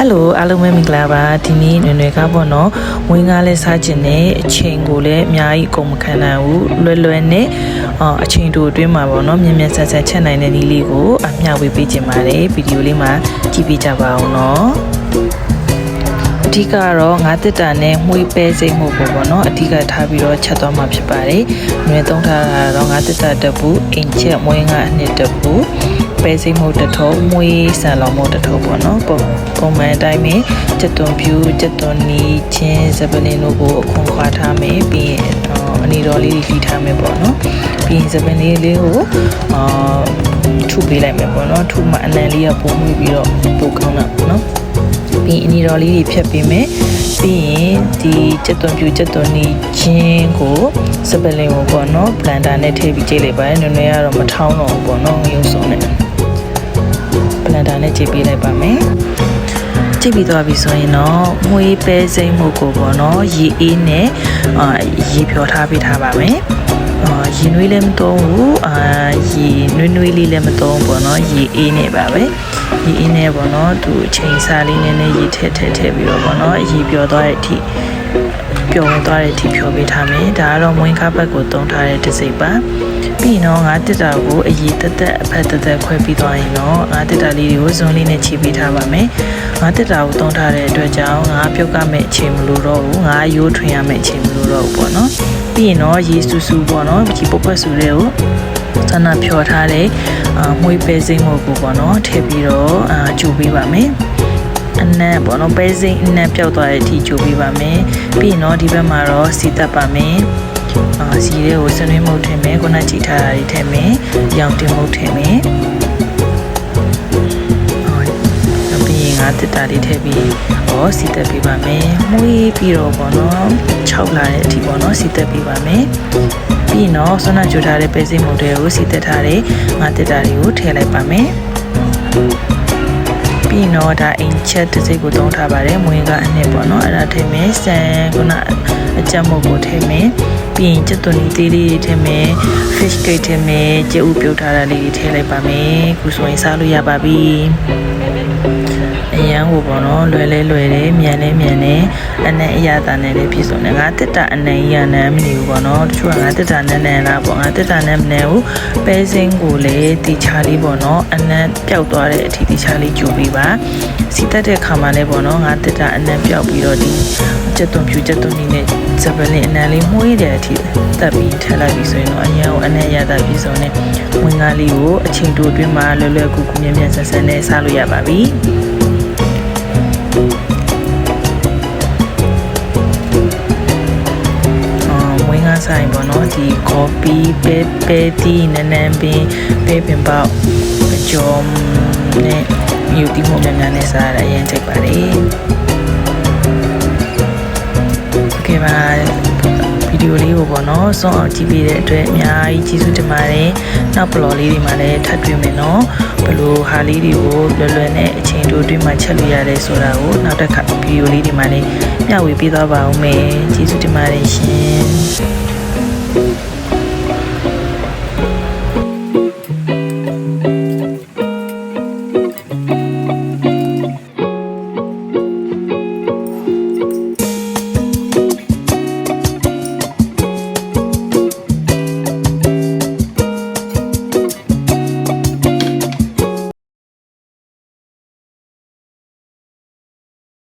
Hello အားလုံးပဲမင်္ဂလာပါဒီနေ့နွေနွေကားပေါ့နော်ဝင်းကားလဲစားခြင်းနဲ့အချိန်ကိုလည်းအများကြီးအကုန်မခံနိုင်ဘူးလွယ်နဲ့အချိန်တို့အတွင်းမှာပေါ့နော်မြန်ဆန်ချက်နိုင်တဲ့နည်းလေးကိုအမျှဝေပေးခြင်းပါတယ်ဗီဒီယိုလေးမှာကြည့်ပေးကြပါအောင်နော်အဓိကတော့ငါးတစ်တာနဲ့မှုပဲစိတ်မှုပေါ့နော်အဓိကထားပြီးတော့ချက်သွားမှာဖြစ်ပါတယ်နွေသုံးထားတာတော့ငါးတစ်တာတစ်ပူအင်ချက်မွေးငါအနှစ်တစ်ပူပဲစိတ်မှုတစ်ထုံးမွေးဆန်လောင်မှုတစ်ထုံးပေါ့နော်ပုံမှန်အတိုင်းပဲကျက်သွန်ဖြူကျက်သွန်နီချင်းစပလင်းတို့ကိုအခွန်ခွာထားမယ်ပြီးရင်အနီတော်လေးတွေလှီထားမယ်ပေါ့နော်ပြီးရင်စပလင်းလေးကိုထုပေးလိုက်မယ်ပေါ့နော်ထုမှအနံလေးကပုံမှုပြီးတော့ပိုကောင်းတာပေါ့နော်ပြီးအနီတော်လေးတွေဖြတ်ပေးမယ်ပြီးရင်ဒီကျက်သွန်ဖြူကျက်သွန်နီချင်းကိုစပလင်းကိုပေါ့နော်ဘလန်ဒါနဲ့ထည့်ပြီးကြိတ်လိုက်ပါတယ်နွေနွေကတော့မထောင်းတော့ဘူးပေါ့နော်ရုံစုံနဲ့ဘလန်ဒါနဲ့ကြိတ်ပေးလိုက်ပါမယ်ကြည့်ပြီးသွားပြီဆိုရင်တော့မွေးပဲစိမ့်မှုကိုပေါ့နော်ရေအေးနဲ့ရေဖြော်ထားပေးထားပါမယ်ရေနွေးလည်းမသုံးဘူးရေနွေးလေးလည်းမသုံးပေါ့နော်ရေအေးနဲ့ပါပဲရေအေးနဲ့ပေါ့နော်သူအချိန်စားလေးနည်းနည်းရေထည့်ပြီးတော့ပေါ့နော်ရေပျော်သွားတဲ့အထိပျော်ဝင်သွားတဲ့အထိဖြော်ပေးထားမယ်ဒါကတော့မွေးကားဘက်ကိုသုံးထားတဲ့တစ်စိပ်ပါပြီးတော့ငါတစ်တာကိုအရေးတက်အဖက်တက်ခွဲပြီးသွားရင်တော့ငါတစ်တာလေးတွေကိုဇွန်လေးနဲ့ခြေပေးထားပါမယ်ငါတစ်တာကိုသုံးထားတဲ့အတွက်ကြောင့်ငါပြုတ်ကမဲ့အချိန်မလိုတော့ဘူးငါရိုးထွင်ရမဲ့အချိန်မလိုတော့ဘူးပေါ့နော်ပြီးရင်တော့ရေစူပေါ့နော်ဒီပုတ်ပွက်စူတွေကိုဆန္ဒဖြော်ထားတဲ့မွေးပဲစိမ့်မှုကိုပေါ့နော်ထည့်ပြီးတော့ကြိုပေးပါမယ်အနံ့ပေါ့နော်ပဲစိမ့်အနံ့ပျောက်သွားတဲ့အထိကြိုပေးပါမယ်ပြီးရင်တော့ဒီဘက်မှာတော့စီတက်ပါမယ်စီလေးကိုစနွေးမုတ်ထည့်မယ်ခုနကြည့်ထားတာတွေထည့်မယ်ရောင်တင်မုတ်ထည့်မယ်ပြီးရင်ငါတစ်တာလေးထည့်ပြီးစီတက်ပေးပါမယ်မှုေးပြီးတော့ပေါ့နော်6လာတဲ့အထိပေါ့နော်စီတက်ပေးပါမယ်ပြီးတော့ဆွမ်းနာကြိုထားတဲ့ပဲစိမ့်မုတ်တွေကိုစီတက်ထားတဲ့ငါတစ်တာတွေကိုထည့်လိုက်ပါမယ်ပြီးတော့ဒါအင်ချက်တစ်စိတ်ကိုသုံးထားပါတယ်မွေးကအနှစ်ပေါ့နော်အဲ့ဒါထည့်မယ်ဆန်ခုနအကြက်မုတ်ကိုထည့်မယ်ပြီးရင်ကျက်သွန်နီသေးလေးထည့်မယ် fish cake ထည့်မယ်ကြက်ဥပြုတ်ထားတာလေးတွေထည့်လိုက်ပါမယ်ခုဆိုရင်စားလို့ရပါပြီအရန်ကိုပေါ့နော်လွယ်တယ်မြန်တယ်အနံ့အရသာနဲ့လည်းပြည့်စုံတယ်ငါတစ်တာအနံ့ရနံမနေဘူးပေါ့နော်တချို့ကငါတစ်တာနန်းလားပေါ့ငါတစ်တာနန်းမနေဘူးပဲစင်းကိုလည်းတီချာလေးပေါ့နော်အနံ့ပျောက်သွားတဲ့အထိတီချာလေးကြိုပေးပါစီတက်တဲ့ခါမှာလည်းပေါ့နော်ငါတစ်တာအနံ့ပျောက်ပြီးတော့ဒီကျက်သွန်ဖြူကျက်သွန်နီနဲ့စပလင်းအနံ့လေးမှုေးတဲ့အထိတက်ပြီးထည့်လိုက်ပြီးဆိုရင်တော့အရန်ကိုအနံ့ရသာပြည့်စုံတဲ့ဝင်ကားလေးကိုအချိန်တိုအတွင်းမှာလွယ်ကူမြန်ဆန်နဲ့စားလို့ရပါပြီဆိုင်ပေါ့နော်ဒီ coffee ပဲတီနန်းပင်ပဲပင်ပေါက်အကျော်နဲ့မြူတီမို့များနဲ့စားရအရင်ချိန်ပါတယ်โอเคပါဗီဒီယိုလေးကိုပေါ့နော်စွန့်အောင်ကြည့်ပေးတဲ့အတွက်အများကြီးကျေးဇူးတင်ပါတယ်နောက်ဘလော်လေးတွေမှာလည်းထပ်တွေ့မယ်နော်ဘလို့ဟာလေးတွေကိုလွယ်နဲ့အချိန်တိုအတွင်းမှာချက်လို့ရတယ်ဆိုတာကိုနောက်တစ်ခါဗီဒီယိုလေးတွေမှာလည်းမျှဝေပေးသွားပါဦးမယ်ကျေးဇူးတင်ပါတယ်ရှင်